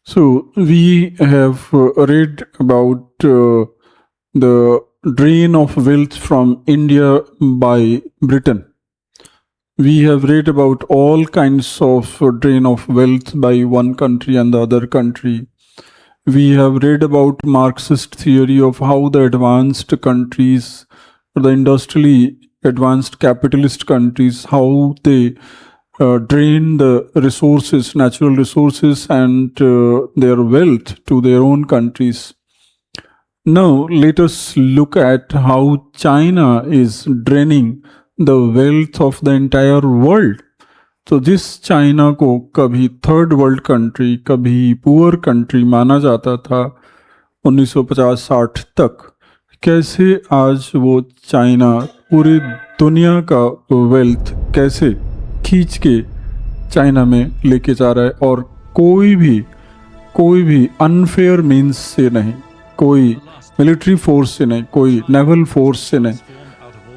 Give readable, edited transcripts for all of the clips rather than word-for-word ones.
So we have read about the drain of wealth from India by Britain. We have read about all kinds of drain of wealth by one country and the other country. We have read about Marxist theory of how the advanced countries, or the industrially advanced capitalist countries, how they drain the resources, natural resources, and their wealth to their own countries. Now, let us look at how China is draining the wealth of the entire world. तो जिस China को कभी third world country, कभी poor country माना जाता था 1950-60 तक, कैसे आज वो चाइना पूरी दुनिया का वेल्थ कैसे खींच के चाइना में लेके जा रहा है, और कोई भी अनफेयर मीन्स से नहीं, कोई मिलिट्री फोर्स से नहीं, कोई नेवल फोर्स से नहीं,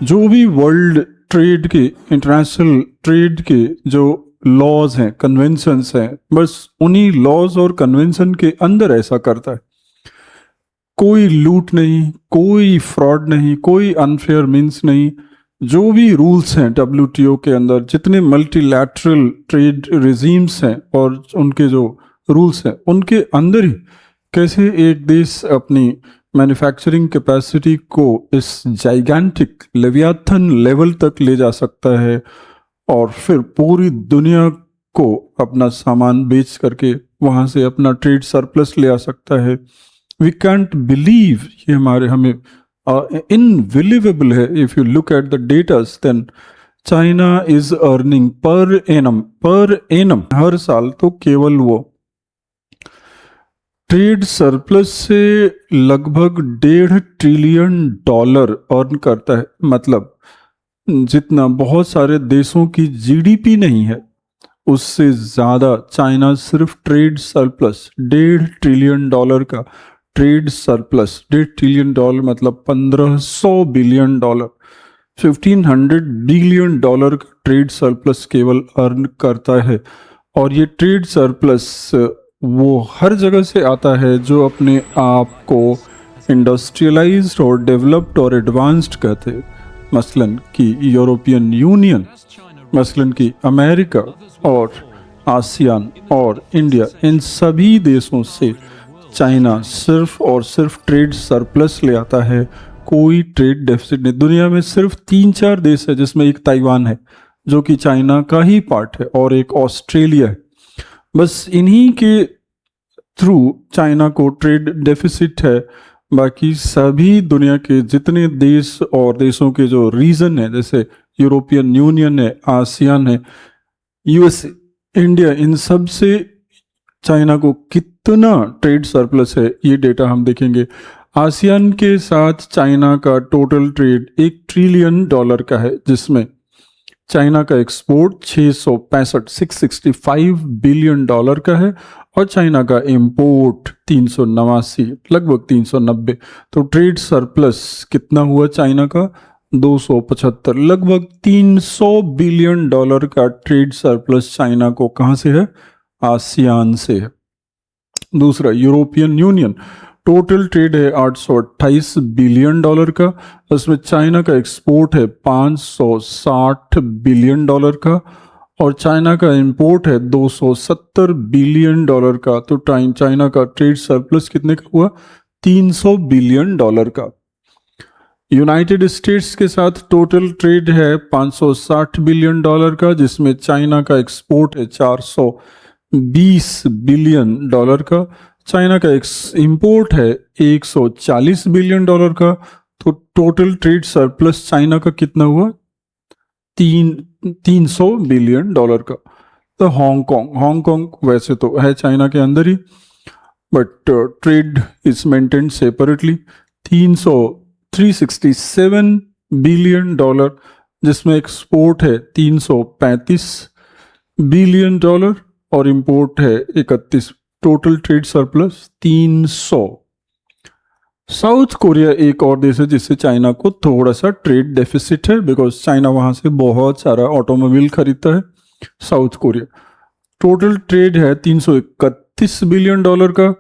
जो भी वर्ल्ड ट्रेड के, इंटरनेशनल ट्रेड के जो लॉज हैं, कन्वेंशंस हैं, बस उन्हीं लॉज और कन्वेंशन के अंदर ऐसा करता है। कोई लूट नहीं, कोई फ्रॉड नहीं, कोई अनफेयर मीन्स नहीं। जो भी रूल्स हैं WTO के अंदर, जितने मल्टीलैटरल ट्रेड रिजीम्स हैं और उनके जो रूल्स हैं, उनके अंदर ही कैसे एक देश अपनी मैन्युफैक्चरिंग कैपेसिटी को इस जाइगेंटिक लेवियाथन लेवल तक ले जा सकता है और फिर पूरी दुनिया को अपना सामान बेच करके वहाँ से अपना ट्रेड सरप्लस ले आ सकता है। वी कैंट बिलीव, ये हमें इनबिलीवेबल है। If you look at the datas, then China is earning per annum हर साल तो केवल वो ट्रेड सरप्लस से लगभग $1.5 ट्रिलियन अर्न करता है। मतलब जितना बहुत सारे देशों की GDP नहीं है, उससे ज़्यादा चाइना सिर्फ ट्रेड सरप्लस $1.5 ट्रिलियन का ट्रेड सरप्लस, $1.5 ट्रिलियन मतलब $1500 बिलियन, $1500 बिलियन का ट्रेड सरप्लस केवल अर्न करता है। और ये ट्रेड सरप्लस वो हर जगह से आता है जो अपने आप को इंडस्ट्रियलाइज्ड और डेवलप्ड और एडवांस्ड कहते हैं, मसलन कि यूरोपियन यूनियन, मसलन कि अमेरिका और आसियान और इंडिया, इन सभी देशों से चाइना सिर्फ और सिर्फ ट्रेड सरप्लस ले आता है, कोई ट्रेड डेफिसिट नहीं। दुनिया में सिर्फ 3-4 देश है, जिसमें एक ताइवान है जो कि चाइना का ही पार्ट है, और एक ऑस्ट्रेलिया है। बस इन्हीं के थ्रू चाइना को ट्रेड डेफिसिट है। बाकी सभी दुनिया के जितने देश और देशों के जो रीजन है, जैसे यूरोपियन यूनियन है, आसियान है, USA, इंडिया, इन सब से चाइना को कितना ट्रेड सरप्लस है, ये डेटा हम देखेंगे। आसियान के साथ चाइना का टोटल ट्रेड $1 ट्रिलियन का है, जिसमें चाइना का एक्सपोर्ट 665 बिलियन का है और चाइना का इंपोर्ट 389, लगभग 390। तो ट्रेड सरप्लस कितना हुआ चाइना का? 275, लगभग $300 बिलियन का ट्रेड सरप्लस चाइना को कहाँ से है? आसियान से है। दूसरा, यूरोपियन यूनियन, टोटल ट्रेड है $828 बिलियन का, उसमें चाइना का एक्सपोर्ट है $560 बिलियन का और चाइना का इंपोर्ट है $270 बिलियन का। तो चाइना का ट्रेड सरप्लस कितने का हुआ? $300 बिलियन का। यूनाइटेड स्टेट्स के साथ टोटल ट्रेड है $560 बिलियन का, जिसमें चाइना का एक्सपोर्ट है $420 बिलियन का, चाइना का इंपोर्ट है $140 बिलियन का। तो टोटल ट्रेड सरप्लस चाइना का कितना हुआ? 300 बिलियन का। तो हांगकांग वैसे तो है चाइना के अंदर ही, but trade is maintained separately. 367 billion जिसमें एक्सपोर्ट है $335 बिलियन और इंपोर्ट है 31। Total trade surplus 300। South Korea एक और देश है जिससे चाइना को थोड़ा सा ट्रेड डेफिसिट है, बिकॉज चाइना वहां से बहुत सारा ऑटोमोबाइल खरीदता है। साउथ कोरिया टोटल ट्रेड है $32 बिलियन का,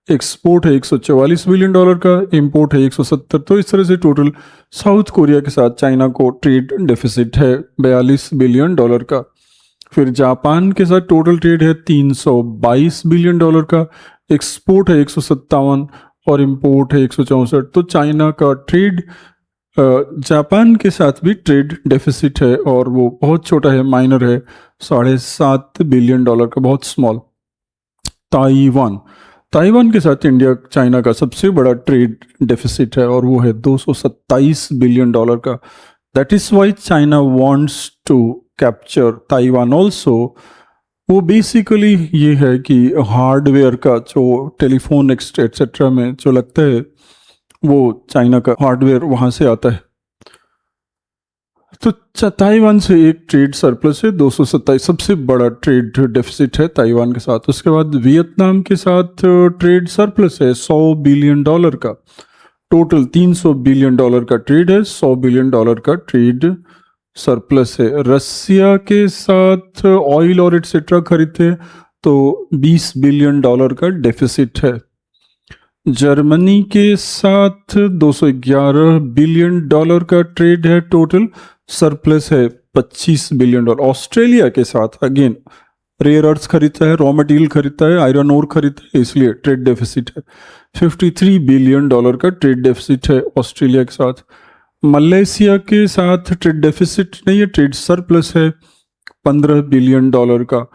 एक्सपोर्ट है $144 बिलियन का, इंपोर्ट है 170। तो इस तरह से टोटल साउथ कोरिया के साथ चाइना को ट्रेड डेफिसिट है $42 बिलियन का। फिर जापान के साथ टोटल ट्रेड है $322 बिलियन का, एक्सपोर्ट है 157 और इंपोर्ट है 164। तो चाइना का ट्रेड जापान के साथ भी ट्रेड डेफिसिट है और वो बहुत छोटा है, माइनर है, $7.5 बिलियन का, बहुत स्मॉल। ताइवान के साथ इंडिया चाइना का सबसे बड़ा ट्रेड डेफिसिट है और वो है $227 बिलियन का। That is why China wants to capture Taiwan also. वो बेसिकली ये है कि हार्डवेयर का जो टेलीफोन एक्सेट्रा में जो लगता है वो चाइना का हार्डवेयर वहाँ से आता है। तो ताइवान से एक ट्रेड सरप्लस है 227, सबसे बड़ा ट्रेड डेफिसिट है ताइवान के साथ। उसके बाद वियतनाम के साथ ट्रेड सरप्लस है $100 बिलियन का, टोटल $300 बिलियन का ट्रेड है, $100 बिलियन का ट्रेड सरप्लस है। रसिया के साथ ऑयल और एटसेट्रा खरीदते हैं तो $20 बिलियन का डेफिसिट है। जर्मनी के साथ $211 बिलियन का ट्रेड है, टोटल सरप्लस है $25 बिलियन। ऑस्ट्रेलिया के साथ अगेन रेयर अर्थ खरीदता है, रॉ मटेरियल खरीदता है, आयरन ओर खरीदता है, इसलिए ट्रेड डेफिसिट है। $53 बिलियन का ट्रेड डेफिसिट है ऑस्ट्रेलिया के साथ। मलेशिया के साथ ट्रेड डेफिसिट नहीं है, ट्रेड सरप्लस है $15 बिलियन का।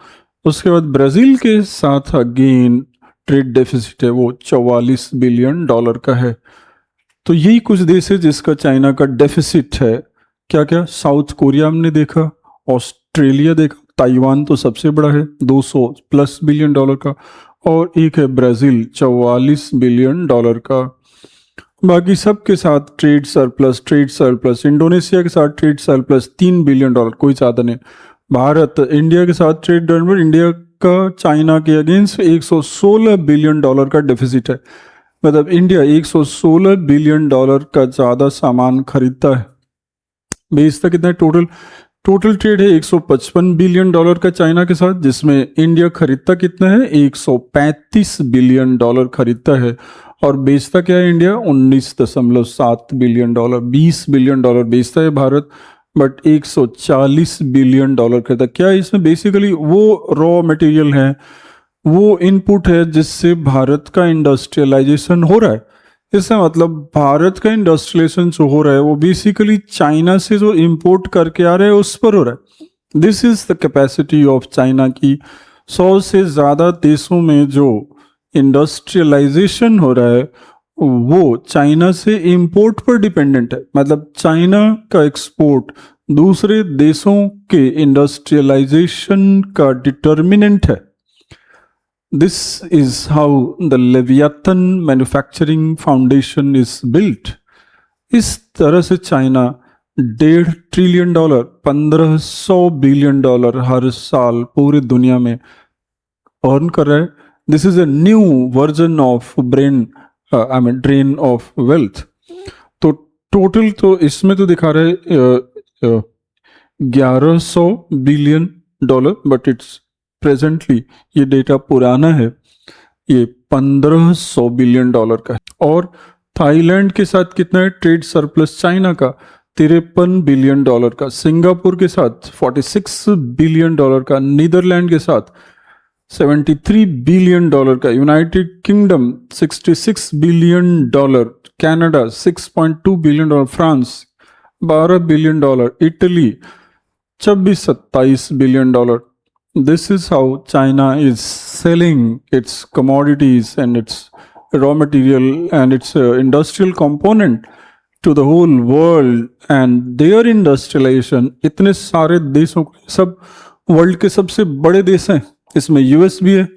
उसके बाद ब्राज़ील के साथ अगेन ट्रेड डेफिसिट है, वो $44 बिलियन का है। तो यही कुछ देश है जिसका चाइना का डेफिसिट है। क्या क्या? साउथ कोरिया हमने देखा, ऑस्ट्रेलिया देखा, ताइवान तो सबसे बड़ा है $200+ बिलियन का, और एक है ब्राज़ील $44 बिलियन का। बाकी सब के साथ ट्रेड सरप्लस। इंडोनेशिया के साथ ट्रेड सरप्लस $3 बिलियन, कोई ज़्यादा नहीं। भारत इंडिया के साथ ट्रेड डरमेंट, इंडिया का चाइना के अगेंस्ट $116 बिलियन का डेफिसिट है। मतलब इंडिया $116 बिलियन का ज़्यादा सामान खरीदता है, बेचता कितना है? टोटल ट्रेड है $155 बिलियन का चाइना के साथ, जिसमें इंडिया खरीदता कितना है? $135 बिलियन खरीदता है, और बेचता क्या है इंडिया? $19.7 बिलियन। $20 बिलियन बेचता है भारत, बट $140 बिलियन खरीदता। क्या इसमें बेसिकली वो रॉ मटेरियल है, वो इनपुट है जिससे भारत का इंडस्ट्रियलाइजेशन हो रहा है। इसका मतलब भारत का इंडस्ट्रियलाइजेशन जो हो रहा है वो बेसिकली चाइना से जो इंपोर्ट करके आ रहा है उस पर हो रहा है। This is the capacity of China की 100 से ज़्यादा देशों में जो इंडस्ट्रियलाइजेशन हो रहा है वो चाइना से इंपोर्ट पर डिपेंडेंट है। मतलब चाइना का एक्सपोर्ट दूसरे देशों के इंडस्ट्रियलाइजेशन का डिटर्मिनेंट है। This is how the Leviathan Manufacturing Foundation is built. इस तरह से चाइना $1.5 ट्रिलियन 1500 बिलियन हर साल पूरी दुनिया में अर्न कर रहा है। This is a new version of drain of wealth. तो टोटल तो इसमें तो दिखा रहा है 1100 बिलियन बट इट्स प्रेजेंटली, ये डेटा पुराना है, ये 1500 बिलियन का है। और थाईलैंड के साथ कितना है ट्रेड सरप्लस चाइना का? 53 बिलियन का। सिंगापुर के साथ 46 बिलियन का। नीदरलैंड के साथ 73 बिलियन का। United kingdom 66 billion, Canada 6.2 billion, France 12 billion, Italy 26-27 billion. This is how China is selling its commodities and its raw material and its industrial component to the whole world, and their industrialization इतने सारे देशों को, सब world के सबसे बड़े देश हैं। इसमें यूएस भी है,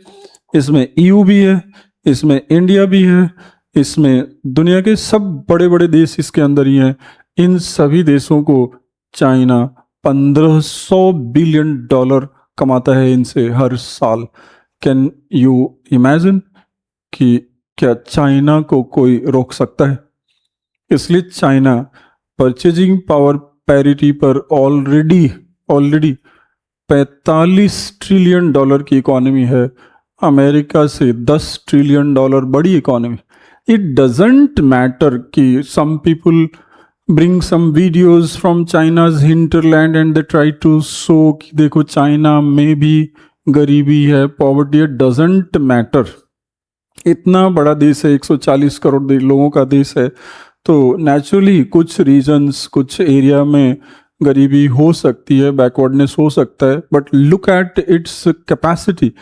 इसमें ईयू भी है, इसमें इंडिया भी है, इसमें दुनिया के सब बड़े बड़े देश इसके अंदर ही हैं। इन सभी देशों को चाइना 1500 बिलियन कमाता है इनसे हर साल। कैन यू इमेजिन कि क्या चाइना को कोई रोक सकता है? इसलिए चाइना परचेजिंग पावर पैरिटी पर ऑलरेडी $45 ट्रिलियन की इकोनॉमी है। अमेरिका से 10 ट्रिलियन डॉलर बड़ी इकोनॉमी। इट डजेंट मैटर कि some people bring some videos from China's hinterland and they try to show कि देखो चाइना में भी गरीबी है, पॉवर्टी है। Doesn't matter. इतना बड़ा देश है, 140 करोड़ लोगों का देश है, तो नेचुरली कुछ रीजन्स, कुछ एरिया में गरीबी हो सकती है, बैकवर्डनेस हो सकता है, but look at its capacity,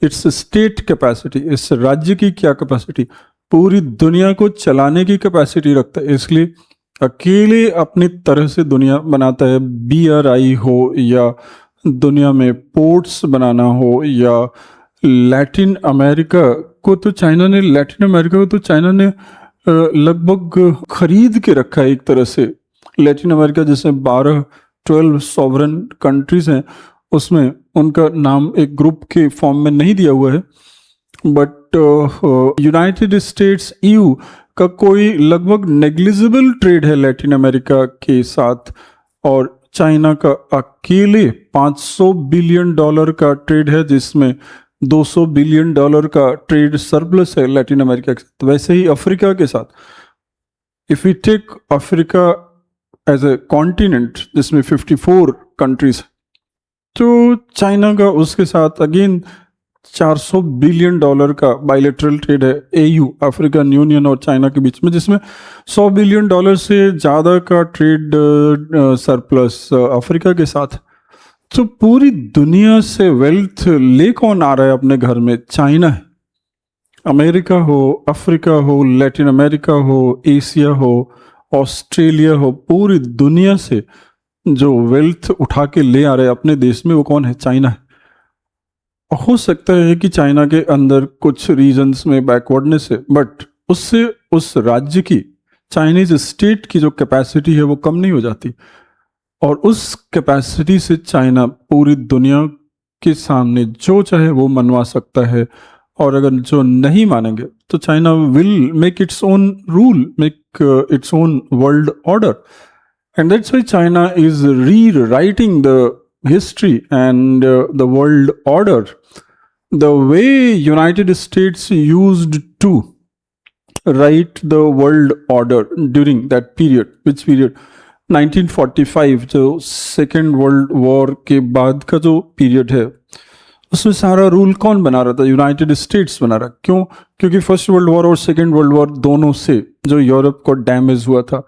it's state capacity. इस राज्य की क्या कैपेसिटी, पूरी दुनिया को चलाने की कैपेसिटी रखता है। इसलिए अकेले अपनी तरह से दुनिया बनाता है। BRI हो या दुनिया में पोर्ट्स बनाना हो, या लैटिन अमेरिका को तो चाइना ने लगभग खरीद के रखा है एक तरह से। लैटिन अमेरिका जैसे 12 सॉवरन कंट्रीज हैं, उसमें उनका नाम एक ग्रुप के फॉर्म में नहीं दिया हुआ है, बट यूनाइटेड स्टेट्स EU का कोई लगभग नेग्लिजिबल ट्रेड है लैटिन अमेरिका के साथ, और चाइना का अकेले $500 बिलियन का ट्रेड है, जिसमें $200 बिलियन का ट्रेड सरप्लस है लैटिन अमेरिका के साथ। वैसे ही अफ्रीका के साथ, if we take Africa as a continent जिसमें 54 कंट्रीज, तो चाइना का उसके साथ अगेन $400 बिलियन का बायलैटरल ट्रेड है AU, अफ्रीकन यूनियन और चाइना के बीच में, जिसमें $100 बिलियन से ज़्यादा का ट्रेड सरप्लस अफ्रीका के साथ। तो पूरी दुनिया से वेल्थ ले कौन आ रहा है अपने घर में? चाइना है। अमेरिका हो, अफ्रीका हो, लैटिन अमेरिका हो, एशिया हो, ऑस्ट्रेलिया हो, पूरी दुनिया से जो वेल्थ उठा के ले आ रहे हैं अपने देश में, वो कौन है? चाइना है। हो सकता है कि चाइना के अंदर कुछ रीजन्स में बैकवर्डनेस है, बट उससे उस राज्य की, चाइनीज स्टेट की जो कैपेसिटी है वो कम नहीं हो जाती, और उस कैपेसिटी से चाइना पूरी दुनिया के सामने जो चाहे वो मनवा सकता है। और अगर जो नहीं मानेंगे तो China will make its own rule, make its own world order, and that's why China is rewriting the history and the world order the way United States used to write the world order during that period. Which period? 1945, जो second world war के बाद का जो period है, उसमें सारा rule कौन बना रहा था? यूनाइटेड स्टेट्स बना रहा। क्यों? क्योंकि फर्स्ट वर्ल्ड वॉर और सेकेंड वर्ल्ड वॉर दोनों से जो यूरोप को डैमेज हुआ था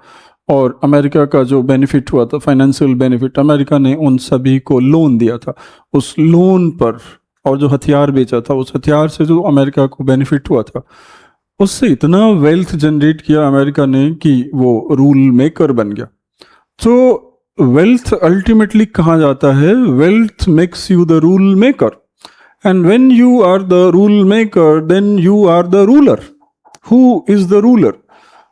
और अमेरिका का जो बेनिफिट हुआ था, फाइनेंशियल बेनिफिट, अमेरिका ने उन सभी को लोन दिया था। उस लोन पर, और जो हथियार बेचा था, उस हथियार से जो अमेरिका को बेनिफिट हुआ था, उससे इतना वेल्थ जनरेट किया अमेरिका ने कि वो रूल मेकर बन गया। तो वेल्थ अल्टीमेटली कहाँ जाता है? Wealth makes you the rule maker, and when you are the rule maker then you are the ruler. Who is the ruler?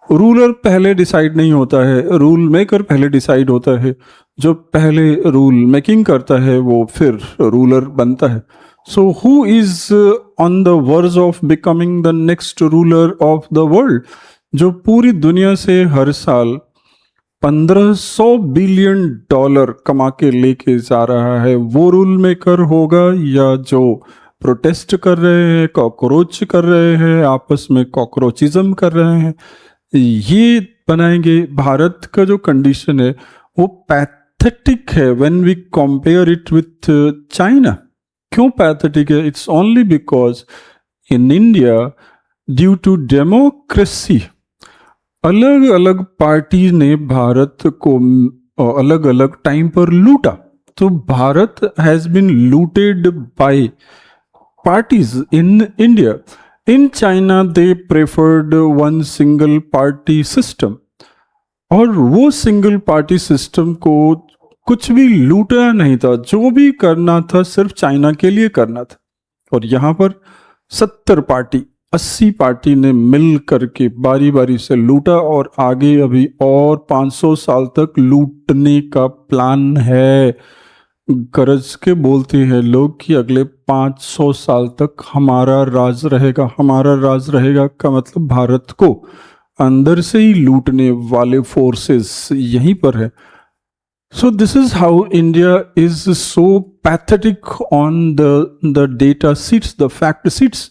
Ruler पहले डिसाइड नहीं होता है, रूल मेकर पहले डिसाइड होता है। जो पहले रूल मेकिंग करता है वो फिर रूलर बनता है। So who is on the verge of becoming the next ruler of the world? जो पूरी दुनिया से हर साल $1500 बिलियन कमा के लेके जा रहा है, वो रूल मेकर होगा, या जो प्रोटेस्ट कर रहे हैं, कॉकरोच कर रहे हैं, आपस में कॉकरोचिज्म कर रहे हैं, ये बनाएंगे? भारत का जो कंडीशन है वो पैथेटिक है when we compare it with China. क्यों पैथेटिक है? It's only because in India, due to democracy, अलग अलग पार्टी ने भारत को अलग अलग टाइम पर लूटा। तो Bharat has been looted by parties in India. In China, they preferred one single party system, और वो सिंगल पार्टी सिस्टम को कुछ भी लूटा नहीं था। जो भी करना था सिर्फ चाइना के लिए करना था। और यहाँ पर 70 पार्टी, 80 पार्टी ने मिल करके बारी बारी से लूटा, और आगे अभी और 500 साल तक लूटने का प्लान है। गरज के बोलते हैं लोग कि अगले 500 साल तक हमारा राज रहेगा। हमारा राज रहेगा का मतलब भारत को अंदर से ही लूटने वाले फोर्सेस यहीं पर है। So this is how India is so pathetic on the data seats, the fact seats.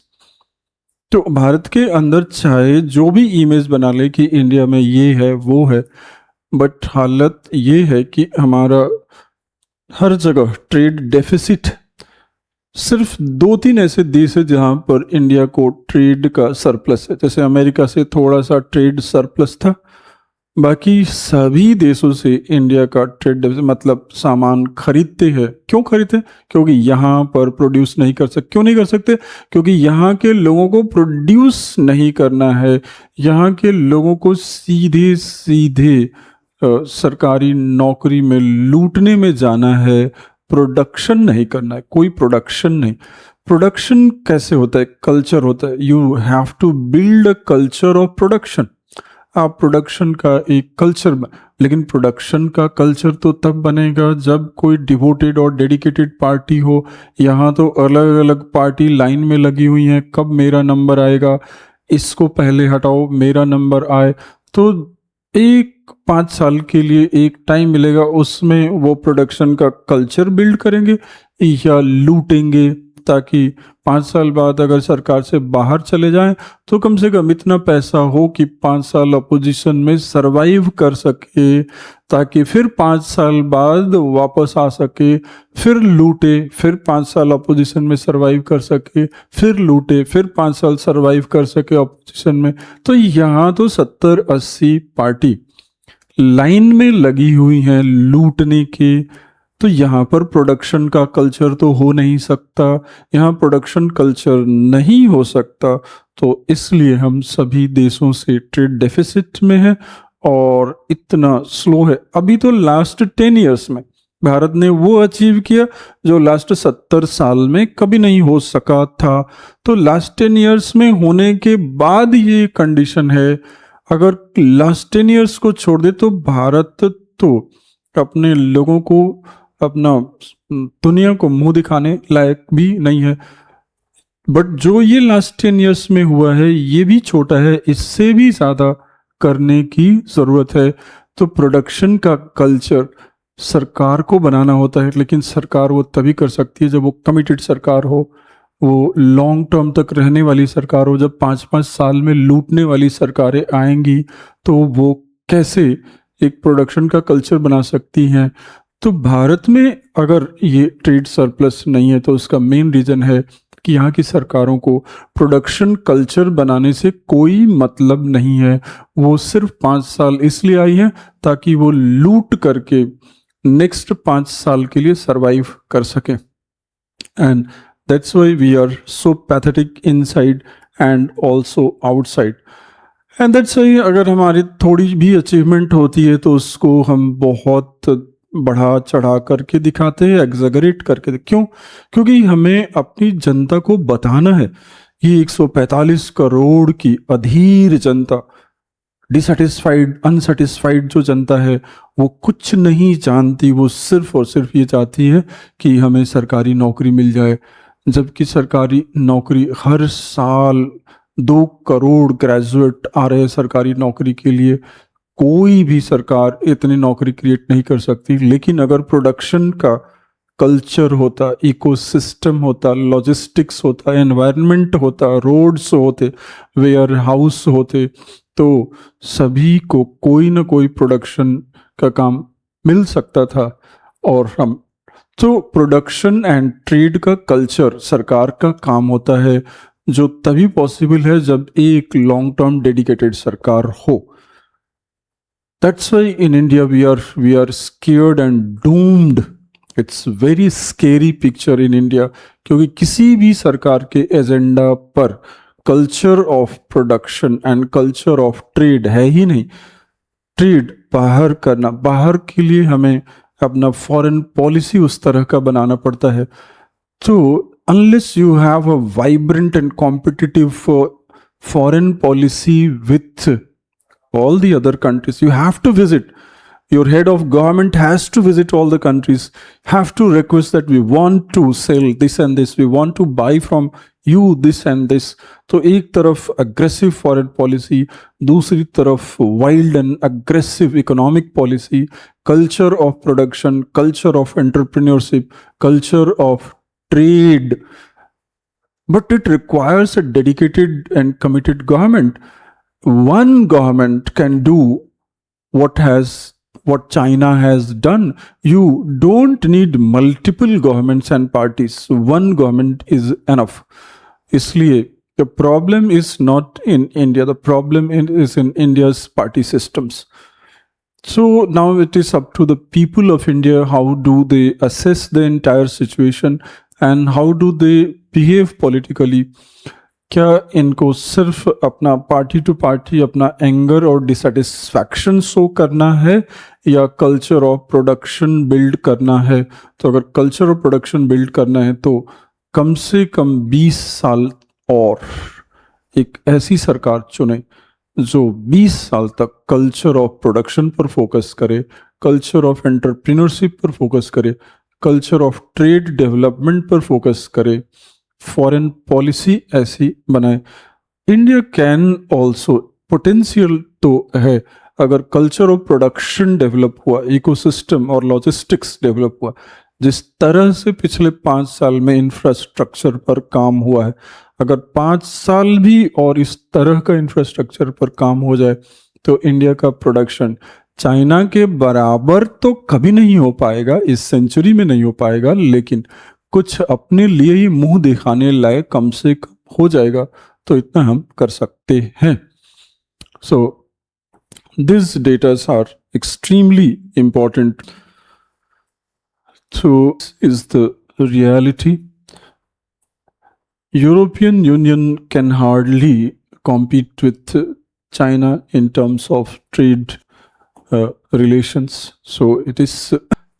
तो भारत के अंदर चाहे जो भी इमेज बना ले कि इंडिया में ये है वो है, बट हालत ये है कि हमारा हर जगह ट्रेड डेफिसिट। सिर्फ 2-3 ऐसे देश है जहां पर इंडिया को ट्रेड का सरप्लस है। जैसे अमेरिका से थोड़ा सा ट्रेड सरप्लस था, बाकी सभी देशों से इंडिया का ट्रेड डेफिसिट, मतलब सामान खरीदते हैं। क्यों खरीदते हैं? क्योंकि यहाँ पर प्रोड्यूस नहीं कर सकते। क्यों नहीं कर सकते? क्योंकि यहाँ के लोगों को प्रोड्यूस नहीं करना है, यहाँ के लोगों को सीधे सीधे सरकारी नौकरी में लूटने में जाना है, प्रोडक्शन नहीं करना है। कोई प्रोडक्शन नहीं। प्रोडक्शन कैसे होता है? कल्चर होता है। You have to build a culture of production. आप प्रोडक्शन का एक कल्चर, लेकिन प्रोडक्शन का कल्चर तो तब बनेगा जब कोई डिवोटेड और डेडिकेटेड पार्टी हो। यहाँ तो अलग अलग पार्टी लाइन में लगी हुई हैं, कब मेरा नंबर आएगा, इसको पहले हटाओ, मेरा नंबर आए। तो एक 5 साल के लिए एक टाइम मिलेगा, उसमें वो प्रोडक्शन का कल्चर बिल्ड करेंगे या लूटेंगे, ताकि 5 साल बाद अगर सरकार से बाहर चले जाएं तो कम से कम इतना पैसा हो कि 5 साल अपोजिशन में सरवाइव कर सके, ताकि फिर 5 साल बाद वापस आ सके, फिर लूटे, फिर 5 साल अपोजिशन में सरवाइव कर सके, फिर लूटे, फिर 5 साल सरवाइव कर सके अपोजिशन में। तो यहाँ तो 70-80 पार्टी लाइन में लगी हुई हैं लूटने के। तो यहाँ पर प्रोडक्शन का कल्चर तो हो नहीं सकता, यहाँ प्रोडक्शन कल्चर नहीं हो सकता। तो इसलिए हम सभी देशों से ट्रेड डेफिसिट में है और इतना स्लो है। अभी तो लास्ट 10 ईयर्स में भारत ने वो अचीव किया जो लास्ट 70 साल में कभी नहीं हो सका था। तो लास्ट 10 ईयर्स में होने के बाद ये कंडीशन है। अगर लास्ट 10 ईयर्स को छोड़ दे तो भारत तो अपने लोगों को, अपना दुनिया को मुंह दिखाने लायक भी नहीं है। बट जो ये लास्ट 10 ईयर्स में हुआ है ये भी छोटा है, इससे भी ज़्यादा करने की ज़रूरत है। तो प्रोडक्शन का कल्चर सरकार को बनाना होता है, लेकिन सरकार वो तभी कर सकती है जब वो कमिटेड सरकार हो, वो लॉन्ग टर्म तक रहने वाली सरकार हो। जब 5-5 साल में लूटने वाली सरकारें आएंगी तो वो कैसे एक प्रोडक्शन का कल्चर बना सकती हैं? तो भारत में अगर ये ट्रेड सरप्लस नहीं है तो उसका मेन रीज़न है कि यहाँ की सरकारों को प्रोडक्शन कल्चर बनाने से कोई मतलब नहीं है। वो सिर्फ 5 साल इसलिए आई हैं ताकि वो लूट करके नेक्स्ट 5 साल के लिए सरवाइव कर सकें। And that's why we are so pathetic inside and also outside. And that's why अगर हमारी थोड़ी भी अचीवमेंट होती है तो उसको हम बहुत बढ़ा चढ़ा करके दिखाते हैं, एग्जैगरेट करके। क्यों? क्योंकि हमें अपनी जनता को बताना है। ये 145 करोड़ की अधीर जनता, डिससेटिस्फाइड, अनसेटिस्फाइड जो जनता है, वो कुछ नहीं जानती। वो सिर्फ और सिर्फ ये चाहती है कि हमें सरकारी नौकरी मिल जाए, जबकि सरकारी नौकरी हर साल 2 करोड़ ग्रेजुएट आ रहे हैं सरकारी नौकरी के लिए। कोई भी सरकार इतनी नौकरी क्रिएट नहीं कर सकती। लेकिन अगर प्रोडक्शन का कल्चर होता, इकोसिस्टम होता, लॉजिस्टिक्स होता, एनवायरनमेंट होता, रोड्स होते, वेयर हाउस होते, तो सभी को कोई ना कोई प्रोडक्शन का काम मिल सकता था। और हम तो प्रोडक्शन एंड ट्रेड का कल्चर सरकार का काम होता है, जो तभी पॉसिबल है जब एक लॉन्ग टर्म डेडिकेटेड सरकार हो। That's why in India we are scared and doomed. It's very scary picture in India, क्योंकि किसी भी सरकार के एजेंडा पर culture of production and culture of trade है ही नहीं। ट्रेड बाहर करना, बाहर के लिए हमें अपना फॉरेन पॉलिसी उस तरह का बनाना पड़ता है। तो unless you have a vibrant and competitive foreign policy with all the other countries, you have to visit, your head of government has to visit all the countries, have to request that we want to sell this and this, we want to buy from you this and this. तो एक तरफ aggressive foreign policy, दूसरी तरफ wild and aggressive economic policy, culture of production, culture of entrepreneurship, culture of trade. But it requires a dedicated and committed government. One government can do what China has done. You don't need multiple governments and parties. One government is enough. इसलिए the problem is not in India. The problem is in India's party systems. So now it is up to the people of India. How do they assess the entire situation and how do they behave politically? क्या इनको सिर्फ अपना party to party अपना anger और डिसैटिस्फैक्शन show करना है या culture of production build करना है? तो अगर कल्चर ऑफ प्रोडक्शन बिल्ड करना है तो कम से कम 20 साल और एक ऐसी सरकार चुने जो 20 साल तक कल्चर ऑफ प्रोडक्शन पर फोकस करे, कल्चर ऑफ एंटरप्रेन्योरशिप पर फोकस करे, कल्चर ऑफ ट्रेड डेवलपमेंट पर फोकस करे, फॉरेन पॉलिसी ऐसी बनाए. इंडिया कैन ऑल्सो, पोटेंशियल तो है. अगर कल्चर ऑफ प्रोडक्शन डेवलप हुआ, इकोसिस्टम और लॉजिस्टिक्स डेवलप हुआ, जिस तरह से पिछले 5 साल में इंफ्रास्ट्रक्चर पर काम हुआ है, अगर 5 साल भी और इस तरह का इंफ्रास्ट्रक्चर पर काम हो जाए तो इंडिया का प्रोडक्शन चाइना के बराबर तो कभी नहीं हो पाएगा, इस सेंचुरी में नहीं हो पाएगा, लेकिन कुछ अपने लिए ही मुंह दिखाने लायक कम से कम हो जाएगा. तो इतना हम कर सकते हैं. So this datas are extremely important. So is the reality. European Union can hardly compete with China in terms of trade relations. So it is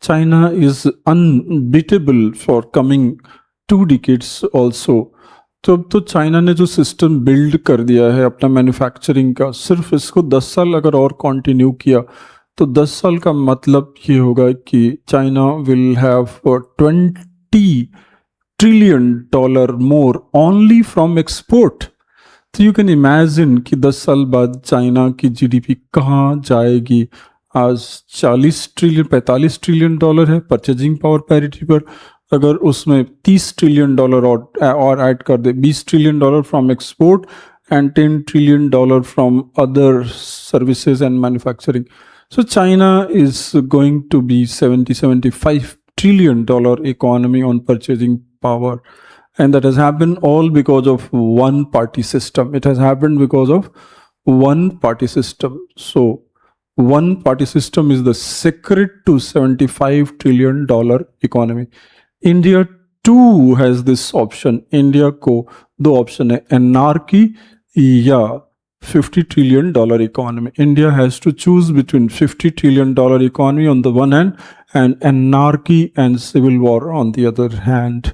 China is unbeatable for coming 2 decades also. तो अब तो China ने जो system build कर दिया है अपना manufacturing का, सिर्फ इसको 10 साल अगर और कंटिन्यू किया तो 10 साल का मतलब ये होगा कि China will have $20 trillion more only from export. तो यू कैन इमेजिन कि 10 साल बाद चाइना की जीडीपी कहाँ जाएगी. आज 45 ट्रिलियन डॉलर है परचेजिंग पावर पैरिटी पर. अगर उसमें $30 ट्रिलियन और ऐड कर दे, $20 trillion from export and $10 trillion from other services and manufacturing. So China is going to be $75 trillion economy on purchasing power. And that has happened all because of one party system. It has happened because of one party system. So one party system is the secret to $75 trillion economy. India too has this option. India को 2 option है, anarchy या $50 trillion economy. India has to choose between $50 trillion economy on the one hand and anarchy and civil war on the other hand.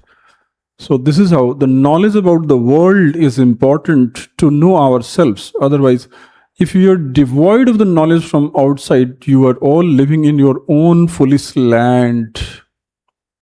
So this is how the knowledge about the world is important to know ourselves. Otherwise, if you are devoid of the knowledge from outside, you are all living in your own foolish land.